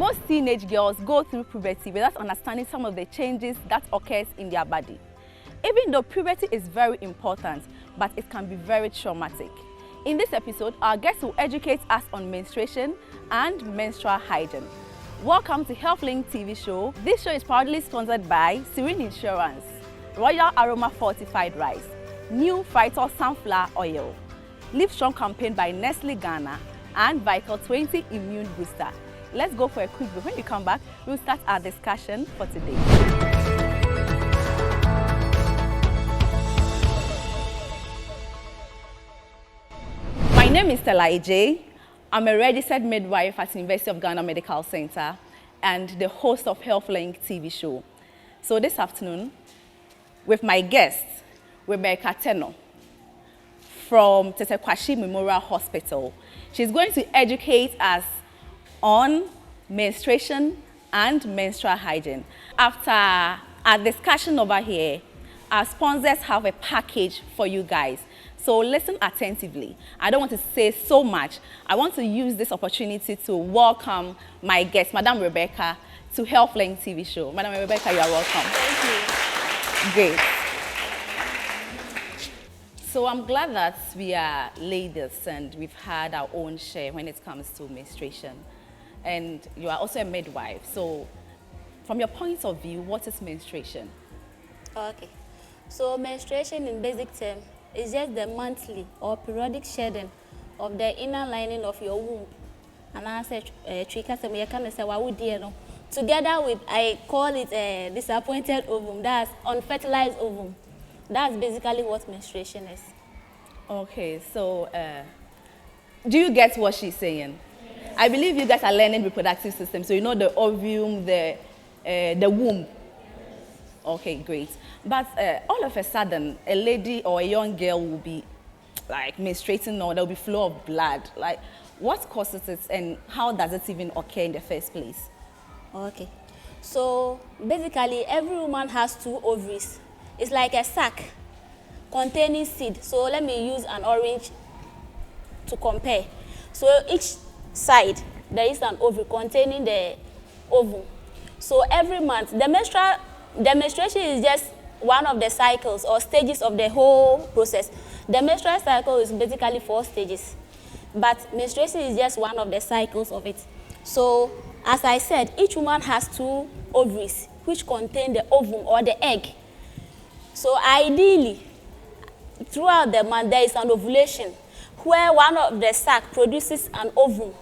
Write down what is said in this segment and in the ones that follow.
Most teenage girls go through puberty without understanding some of the changes that occurs in their body. Even though puberty is very important, but it can be very traumatic. In this episode, our guests will educate us on menstruation and menstrual hygiene. Welcome to HealthLink TV show. This show is proudly sponsored by Serene Insurance, Royal Aroma Fortified Rice, New Vital Sunflower Oil, Live Strong campaign by Nestle Ghana, and Vital 20 Immune Booster. Let's go for a quick break. When we come back, we'll start our discussion for today. My name is Stella Ije. I'm a registered midwife at University of Ghana Medical Center and the host of HealthLink TV show. So this afternoon, with my guest, Rebecca Teno from Tetekwashi Memorial Hospital. She's going to educate us on menstruation and menstrual hygiene. After our discussion over here, our sponsors have a package for you guys. So listen attentively. I don't want to say so much. I want to use this opportunity to welcome my guest, Madam Rebecca, to HealthLink TV show. Madam Rebecca, you are welcome. Thank you. Great. So I'm glad that we are ladies and we've had our own share when it comes to menstruation. And you are also a midwife. So from your point of view, what is menstruation? Okay. So menstruation in basic term is just the monthly or periodic shedding of the inner lining of your womb. And I said, together with, I call it a disappointed ovum, that's unfertilized ovum. That's basically what menstruation is. Okay, so do you get what she's saying? Yes. I believe you guys are learning reproductive system, so you know the ovum, the womb. Okay, great. But all of a sudden, a lady or a young girl will be like menstruating or there will be flow of blood. Like, what causes it and how does it even occur in the first place? Okay, so basically every woman has two ovaries. It's like a sack containing seed. So let me use an orange to compare. So each side, there is an ovary containing the ovum. So every month, the menstruation is just one of the cycles or stages of the whole process. The menstrual cycle is basically 4 stages, but menstruation is just one of the cycles of it. So as I said, each woman has 2 ovaries which contain the ovum or the egg. So ideally, throughout the month, there is an ovulation where one of the sac produces an ovum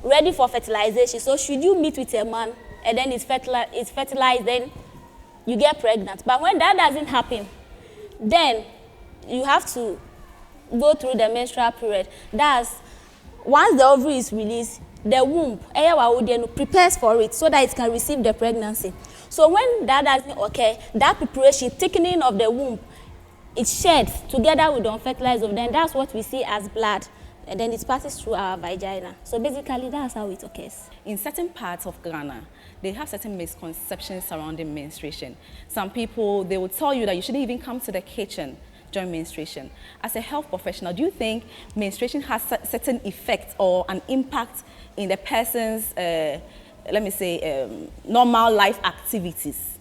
ready for fertilization. So should you meet with a man and then it's fertilized, then you get pregnant. But when that doesn't happen, then you have to go through the menstrual period. That's once the ovary is released, the womb prepares for it so that it can receive the pregnancy. So when that doesn't occur, that preparation, thickening of the womb, it sheds together with the unfertilized ovum. Then that's what we see as blood, and then it passes through our vagina. So basically, that's how it occurs. In certain parts of Ghana, they have certain misconceptions surrounding menstruation. Some people, they will tell you that you shouldn't even come to the kitchen during menstruation. As a health professional, do you think menstruation has certain effects or an impact in the person's let me say, normal life activities?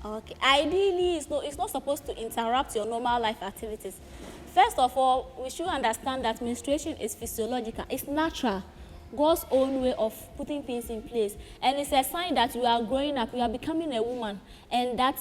Okay, ideally, it's not supposed to interrupt your normal life activities. First of all, we should understand that menstruation is physiological. It's natural, God's own way of putting things in place. And it's a sign that you are growing up, you are becoming a woman, and that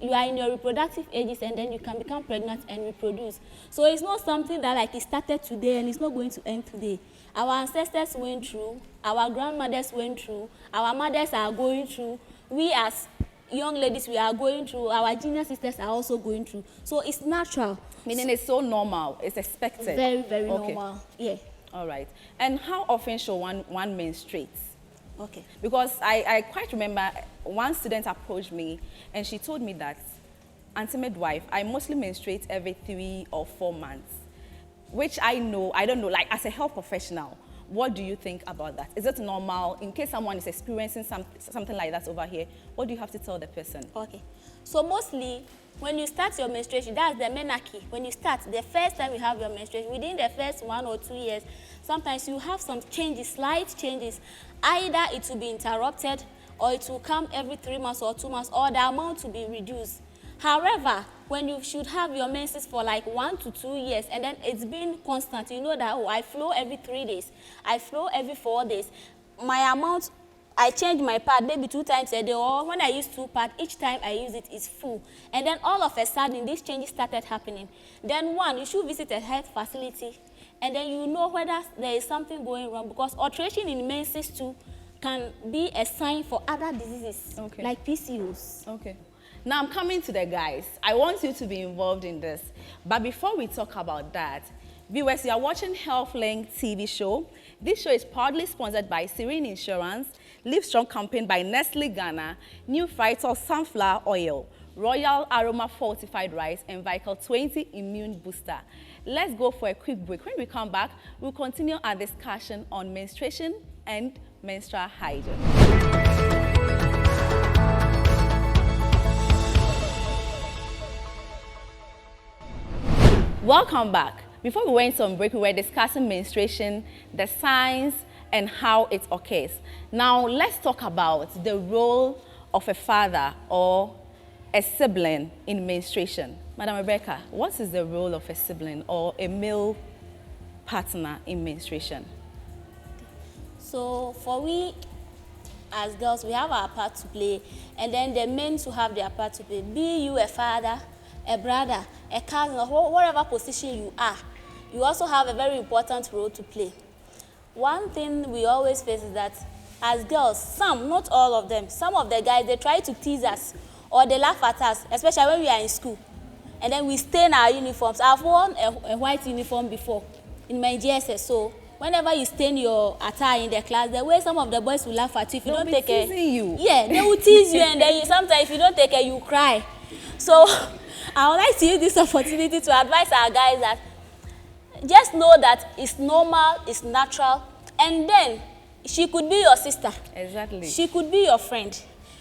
you are in your reproductive ages, and then you can become pregnant and reproduce. So it's not something that like it started today and it's not going to end today. Our ancestors went through, our grandmothers went through, our mothers are going through, we as young ladies, we are going through, our junior sisters are also going through. So it's natural. Meaning it's so normal, it's expected. Very, very normal, yeah. All right. And how often should one menstruate? Okay. Because I quite remember one student approached me and she told me that, Auntie Midwife, I mostly menstruate every 3 or 4 months. Which I don't know, like as a health professional, what do you think about that? Is it normal? In case someone is experiencing something like that over here, what do you have to tell the person? Okay. So mostly when you start your menstruation, that's the menarche. When you start, the first time you have your menstruation, within the first 1 or 2 years, sometimes you have some changes, slight changes. Either it will be interrupted, or it will come every 3 months or 2 months, or the amount will be reduced. However, when you should have your menses for like 1 to 2 years, and then it's been constant, you know that, oh, I flow every 3 days, I flow every 4 days. My amount, I change my pad maybe 2 times a day, or when I use 2 pads, each time I use it is full. And then all of a sudden, these changes started happening. Then one, you should visit a health facility, and then you know whether there is something going wrong, because alteration in menses too can be a sign for other diseases, like PCOS. Okay. Now I'm coming to the guys. I want you to be involved in this. But before we talk about that, viewers, you are watching HealthLink TV show. This show is proudly sponsored by Serene Insurance, Live Strong campaign by Nestle Ghana, New Frital Sunflower Oil, Royal Aroma Fortified Rice, and Vital 20 Immune Booster. Let's go for a quick break. When we come back, we'll continue our discussion on menstruation and menstrual hygiene. Welcome back. Before we went on break, we were discussing menstruation, the signs, and how it occurs. Now, let's talk about the role of a father or a sibling in menstruation. Madam Rebecca, what is the role of a sibling or a male partner in menstruation? So, for we as girls, we have our part to play, and then the men to have their part to play. Be you a father, a brother, a cousin, or whatever position you are, you also have a very important role to play. One thing we always face is that as girls, some, not all of them, some of the guys, they try to tease us or they laugh at us, especially when we are in school. And then we stain our uniforms. I've worn a white uniform before in my GSS, so whenever you stain your attire in the class, the way some of the boys will laugh at you if you don't take care. You. Yeah, they will tease you, and then sometimes if you don't take care, you cry. So I would like to use this opportunity to advise our guys that just know that it's normal, it's natural, and then she could be your sister. Exactly. She could be your friend.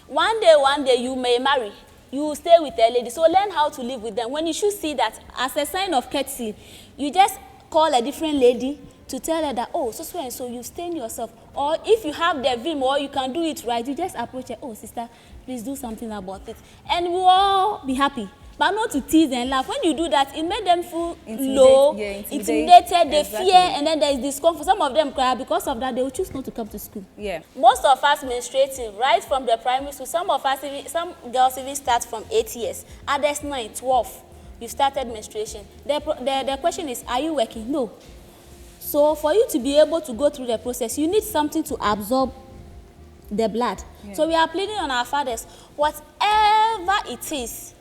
One day you may marry. You will stay with a lady. So learn how to live with them. When you should see that as a sign of courtesy, you just call a different lady to tell her that, oh, so and so, you stain yourself. Or if you have the vim or you can do it right, you just approach her, oh, sister, please do something about it. And we'll all be happy. But not to tease and laugh. When you do that, it made them feel low, intimidated, they fear, and then there is discomfort. Some of them cry. Because of that, they will choose not to come to school. Yeah. Most of us menstruating right from the primary school. Some of us, some girls even start from 8 years. Others 9, 12. You started menstruation. The question is, are you working? No. So for you to be able to go through the process, you need something to absorb the blood. Yeah. So we are pleading on our fathers, whatever it is,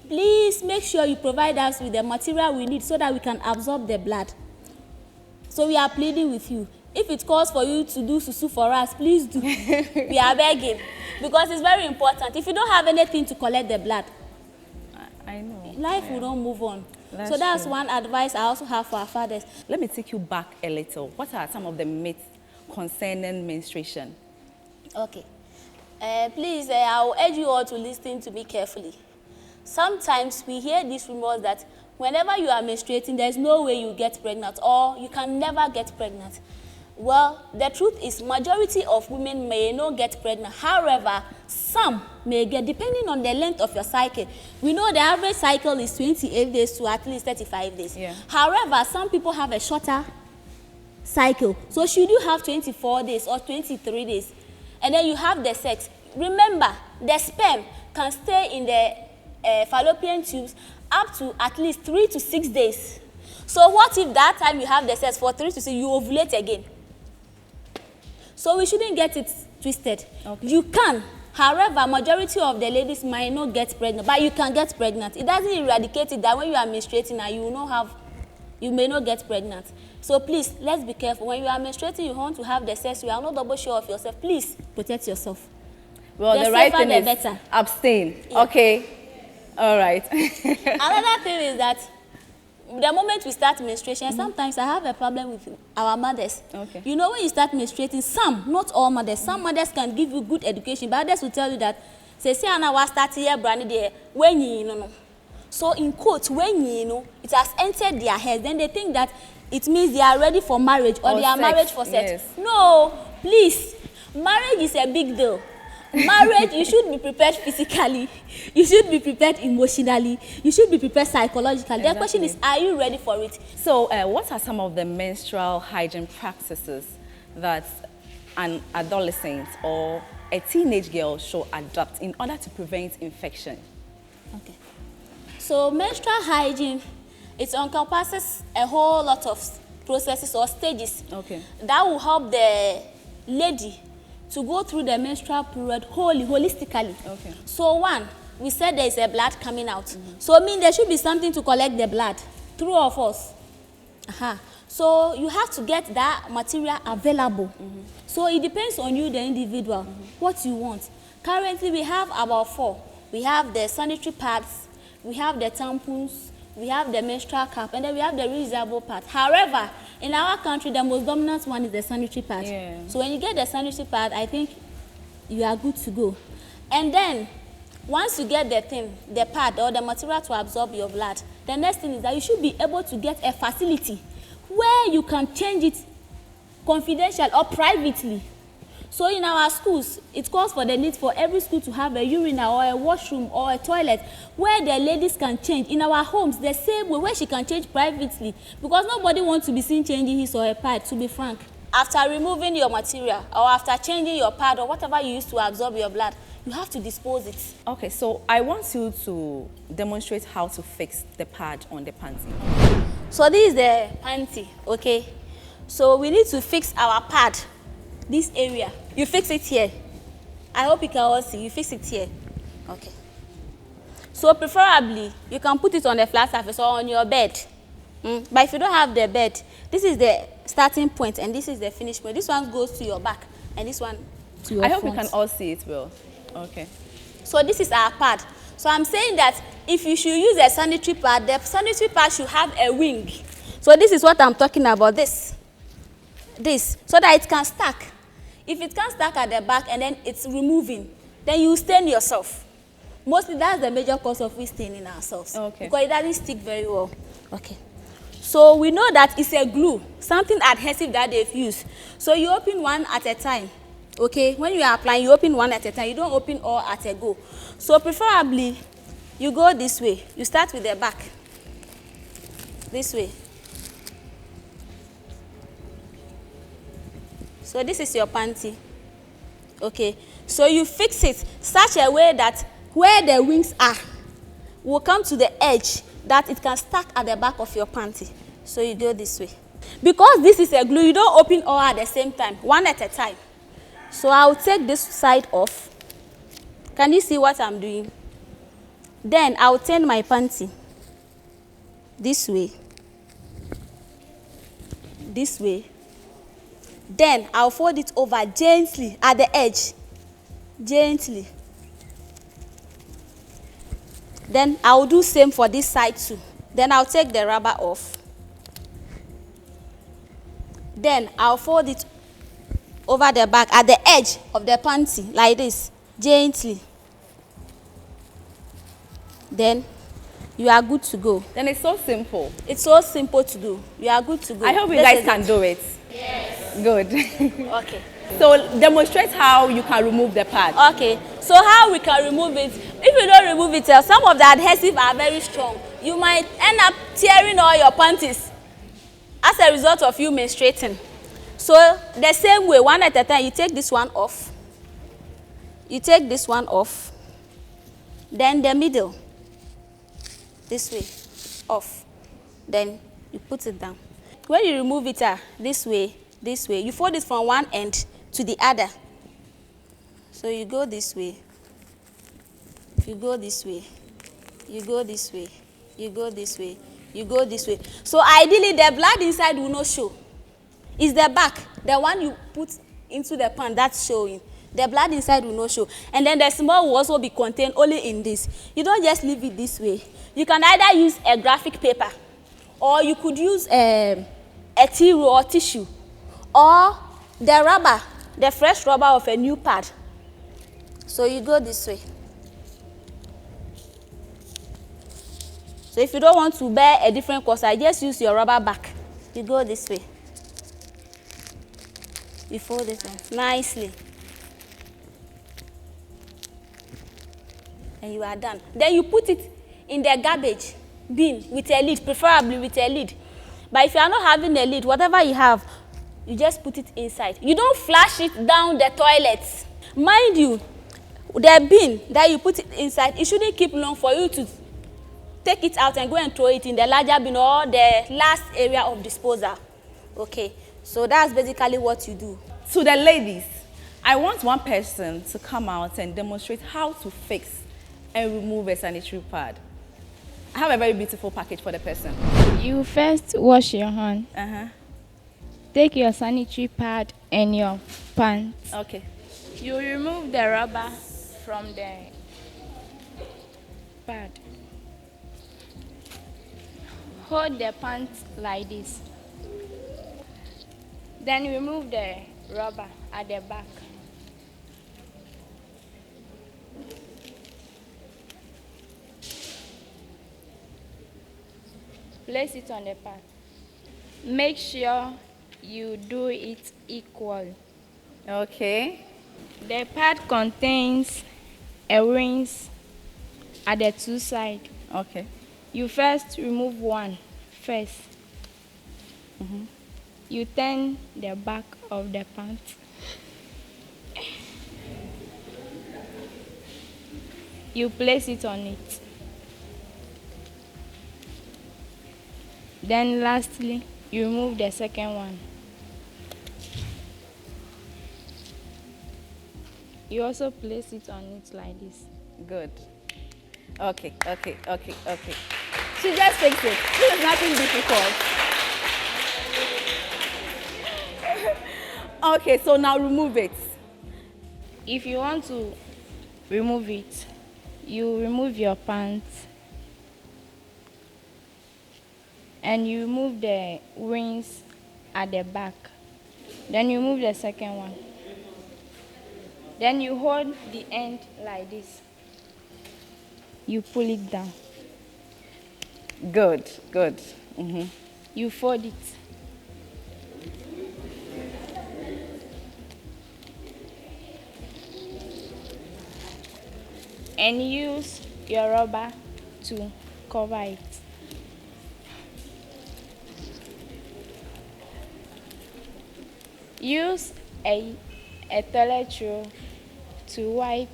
please make sure you provide us with the material we need so that we can absorb the blood. So we are pleading with you. If it calls for you to do susu for us, please do. We are begging. Because it's very important. If you don't have anything to collect the blood, I know. Life will not move on. So that's true. One advice I also have for our fathers. Let me take you back a little. What are some of the myths concerning menstruation? Okay. Please, I will urge you all to listen to me carefully. Sometimes we hear these rumors that whenever you are menstruating, there's no way you get pregnant or you can never get pregnant. Well, the truth is majority of women may not get pregnant. However, some may get, depending on the length of your cycle. We know the average cycle is 28 days to at least 35 days. Yeah. However, some people have a shorter cycle. So should you have 24 days or 23 days, and then you have the sex, remember, the sperm can stay in the fallopian tubes up to at least 3 to 6 days. So what if that time you have the sex for 3 to 6, you ovulate again? So we shouldn't get it twisted. Okay. You can. However, majority of the ladies might not get pregnant, but you can get pregnant. It doesn't eradicate it that when you are menstruating and you may not get pregnant. So please, let's be careful. When you are menstruating, you want to have the sex, you are not double sure of yourself. Please protect yourself. Well, the right thing is better. Abstain. Yeah. Okay. All right. Another thing is that the moment we start menstruation, sometimes I have a problem with our mothers. Okay. You know, when you start menstruating, some, not all mothers, some mothers can give you good education, but others will tell you that, say, Anna was starting here, Brandy, there, when you know. So in quotes, when you know it has entered their head, then they think that it means they are ready for marriage or they are married for sex. Yes. No, please. Marriage is a big deal. Marriage, you should be prepared physically, you should be prepared emotionally, you should be prepared psychologically. Exactly. The question is, are you ready for it? So what are some of the menstrual hygiene practices that an adolescent or a teenage girl should adopt in order to prevent infection? Okay. So menstrual hygiene, it encompasses a whole lot of processes or stages that will help the lady to go through the menstrual period holistically. So one, we said there is a blood coming out. So mean there should be something to collect the blood. True or false? So you have to get that material available. So it depends on you, the individual, what you want. Currently we have about 4. We have the sanitary pads, we have the tampons, we have the menstrual cup, and then we have the reusable pad. However, in our country, the most dominant one is the sanitary pad. So when you get the sanitary pad, I think you are good to go. And then, once you get the thing, the pad or the material to absorb your blood, the next thing is that you should be able to get a facility where you can change it confidential or privately. So in our schools, it calls for the need for every school to have a urinal or a washroom or a toilet where the ladies can change. In our homes, the same way where she can change privately, because nobody wants to be seen changing his or her pad, to be frank. After removing your material or after changing your pad or whatever you use to absorb your blood, you have to dispose it. Okay, so I want you to demonstrate how to fix the pad on the panty. So this is the panty, okay? So we need to fix our pad, this area. You fix it here. I hope you can all see. You fix it here. Okay. So preferably, you can put it on the flat surface or on your bed. But if you don't have the bed, this is the starting point and this is the finish point. This one goes to your back and this one to your front. I hope you can all see it well. Okay. So this is our pad. So I'm saying that if you should use a sanitary pad, the sanitary pad should have a wing. So this is what I'm talking about, this, so that it can stack. If it can stack at the back and then it's removing, then you stain yourself. Mostly that's the major cause of we staining ourselves. Okay. Because it doesn't stick very well. Okay. So we know that it's a glue, something adhesive that they've used. So you open one at a time. Okay. When you are applying, you open one at a time. You don't open all at a go. So preferably, you go this way. You start with the back. This way. So this is your panty. Okay. So you fix it such a way that where the wings are will come to the edge that it can stack at the back of your panty. So you go this way. Because this is a glue, you don't open all at the same time, one at a time. So I'll take this side off. Can you see what I'm doing? Then I'll turn my panty this way. This way. Then I'll fold it over gently at the edge. Gently. Then I'll do same for this side too. Then I'll take the rubber off. Then I'll fold it over the back at the edge of the panty like this. Gently. Then you are good to go. Then it's so simple. It's so simple to do. You are good to go. I hope you guys can do it. Yes. Good. Okay. So demonstrate how you can remove the pad. Okay. So how we can remove it? If you don't remove it, some of the adhesive are very strong. You might end up tearing all your panties as a result of you menstruating. So the same way, one at a time, you take this one off. You take this one off. Then the middle. This way. Off. Then you put it down. When you remove it this way, you fold it from one end to the other. So you go this way. You go this way. You go this way. You go this way. You go this way. So ideally, the blood inside will not show. It's the back, the one you put into the pan, that's showing. The blood inside will not show. And then the small will also be contained only in this. You don't just leave it this way. You can either use a graphic paper, or you could use a tea roll or tissue, or the rubber, the fresh rubber of a new pad. So you go this way. So if you don't want to bear a different course, I just use your rubber back. You go this way. You fold it in nicely. And you are done. Then you put it in the garbage bin with a lid, preferably with a lid. But if you are not having a lid, whatever you have, you just put it inside. You don't flush it down the toilet. Mind you, the bin that you put it inside, it shouldn't keep long for you to take it out and go and throw it in the larger bin or the last area of disposal. Okay, so that's basically what you do. To the ladies, I want one person to come out and demonstrate how to fix and remove a sanitary pad. I have a very beautiful package for the person. You first wash your hand. Take your sanitary pad and your pants. Okay. You remove the rubber from the pad. Hold the pants like this. Then remove the rubber at the back. Place it on the pad. Make sure you do it equal. Okay. The pad contains a rinse at the two sides. Okay. You first remove one first. You turn the back of the pants. You place it on it. Then lastly, you remove the second one. You also place it on it like this. Good. Okay. She just fixed it. This is nothing difficult. Okay, so now remove it. If you want to remove it, you remove your pants and you remove the rings at the back. Then you remove the second one. Then you hold the end like this. You pull it down. Good. You fold it. And use your rubber to cover it. Use a toilet roll to wipe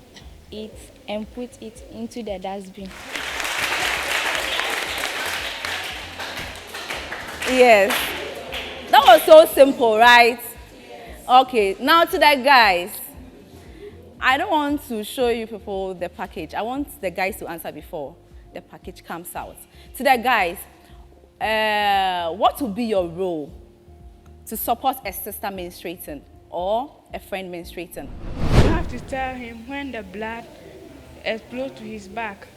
it and put it into the dustbin. Yes. That was so simple, right? Okay, now to the guys. I don't want to show you people the package. I want the guys to answer before the package comes out. To the guys, what will be your role to support a sister menstruating or a friend menstruating? You have to tell him when the blood explodes to his back.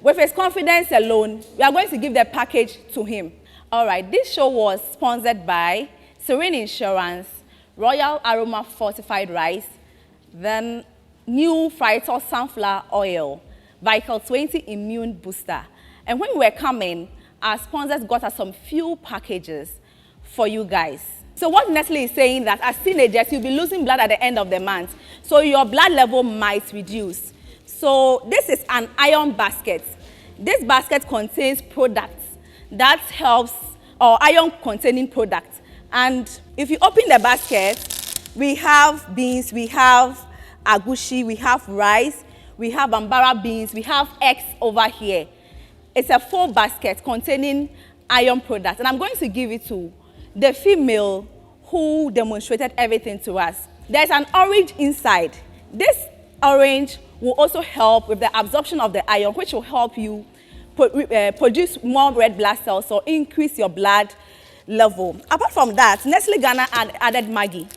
With his confidence alone, we are going to give the package to him. All right, this show was sponsored by Serene Insurance, Royal Aroma Fortified Rice, then new Frital Sunflower Oil, Vital 20 Immune Booster. And when we were coming, our sponsors got us some few packages for you guys. So what Nestle is saying that as teenagers, you'll be losing blood at the end of the month. So your blood level might reduce. So this is an iron basket. This basket contains products that helps, or iron containing products. And if you open the basket, we have beans, we have agushi, we have rice, we have ambara beans, we have eggs over here. It's a full basket containing iron products. And I'm going to give it to the female who demonstrated everything to us. There's an orange inside. This orange will also help with the absorption of the iron, which will help you produce more red blood cells or increase your blood level. Apart from that, Nestle Ghana added Maggi.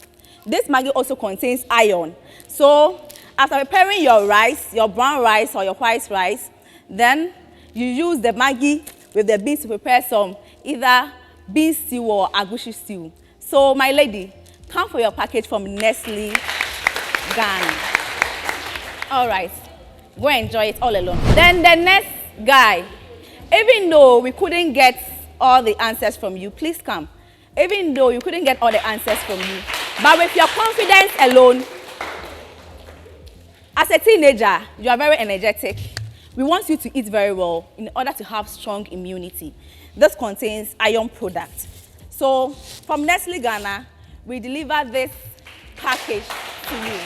This Maggi also contains iron. So after preparing your rice, your brown rice or your white rice, then you use the Maggi with the beans to prepare some either bean stew or agushi stew. So my lady, come for your package from Nestle Ghana. All right, go enjoy it all alone. Then the next guy, Even though we couldn't get all the answers from you, please come. Even though you couldn't get all the answers from you, but with your confidence alone, as a teenager, you are very energetic. We want you to eat very well in order to have strong immunity. This contains iron products. So from Nestle Ghana, we deliver this package to you.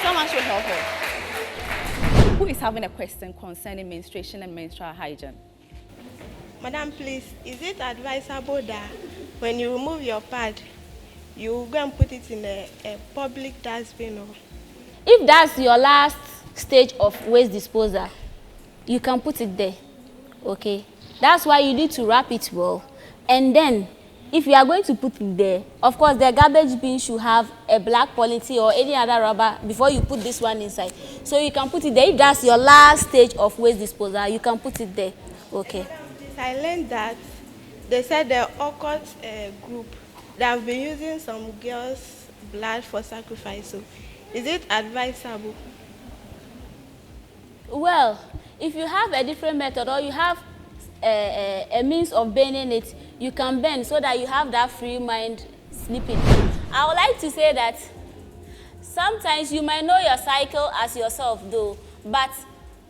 Someone should help her. Who is having a question concerning menstruation and menstrual hygiene? Madam, please, is it advisable that when you remove your pad, you go and put it in a public dustbin? Or? If that's your last stage of waste disposal, you can put it there, okay? That's why you need to wrap it well. And then, if you are going to put it there, of course, the garbage bin should have a black polythene or any other rubber before you put this one inside. So you can put it there. If that's your last stage of waste disposal, you can put it there, okay? I learned that they said the occult group, they have been using some girls' blood for sacrifice. So is it advisable? Well, if you have a different method or you have a means of burning it, you can burn so that you have that free mind sleeping. I would like to say that sometimes you might know your cycle as yourself though, but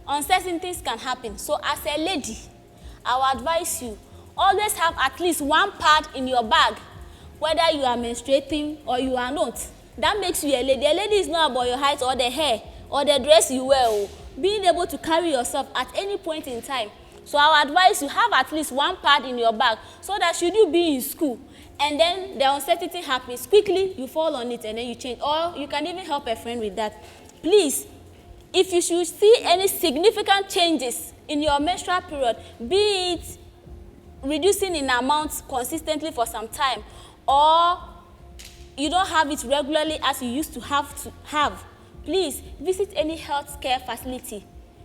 uncertainties can happen. So as a lady, I will advise you, always have at least one pad in your bag, whether you are menstruating or you are not. That makes you a lady. A lady is not about your height or the hair or the dress you wear. Being able to carry yourself at any point in time. So I will advise you, have at least one pad in your bag so that should you be in school and then the uncertainty happens, quickly you fall on it and then you change. Or you can even help a friend with that. Please, if you should see any significant changes in your menstrual period, be it reducing in amount consistently for some time, or you don't have it regularly as you used to have, please visit any healthcare facility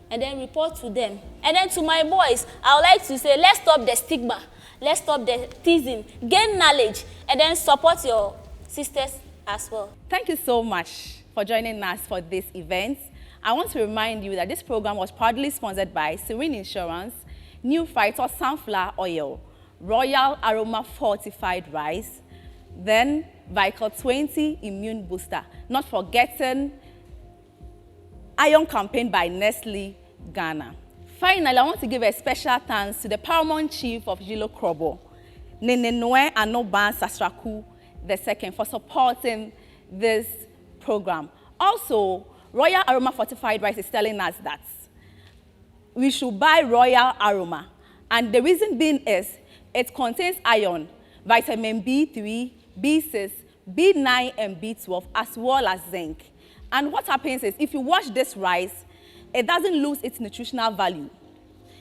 and then report to them. And then to my boys, I would like to say, let's stop the stigma, let's stop the teasing, gain knowledge, and then support your sisters as well. Thank you so much for joining us for this event. I want to remind you that this program was proudly sponsored by Serene Insurance, New Phyto Sunflower Oil, Royal Aroma Fortified Rice, then Vital 20 Immune Booster. Not forgetting Iron Campaign by Nestle Ghana. Finally, I want to give a special thanks to the Paramount Chief of Jilo Krobo, Nenenoe Anoban Sastraku II, for supporting this program. Also, Royal Aroma Fortified Rice is telling us that we should buy Royal Aroma. And the reason being is it contains iron, vitamin B3, B6, B9, and B12, as well as zinc. And what happens is, if you wash this rice, it doesn't lose its nutritional value.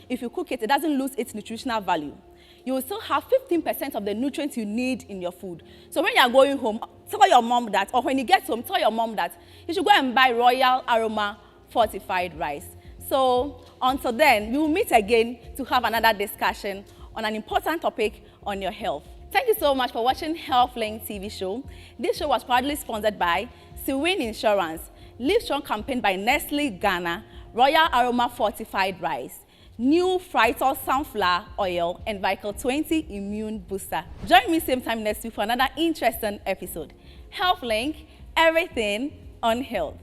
If you cook it, it doesn't lose its nutritional value. You will still have 15% of the nutrients you need in your food. So when you are going home, tell your mom that, or when you get home, tell your mom that you should go and buy Royal Aroma Fortified Rice. So until then, we will meet again to have another discussion on an important topic on your health. Thank you so much for watching HealthLink TV show. This show was proudly sponsored by Serene Insurance, Live Strong Campaign by Nestle Ghana, Royal Aroma Fortified Rice, New Phyto Sunflower Oil, and Vital 20 Immune Booster. Join me same time next week for another interesting episode. HealthLink, everything on health.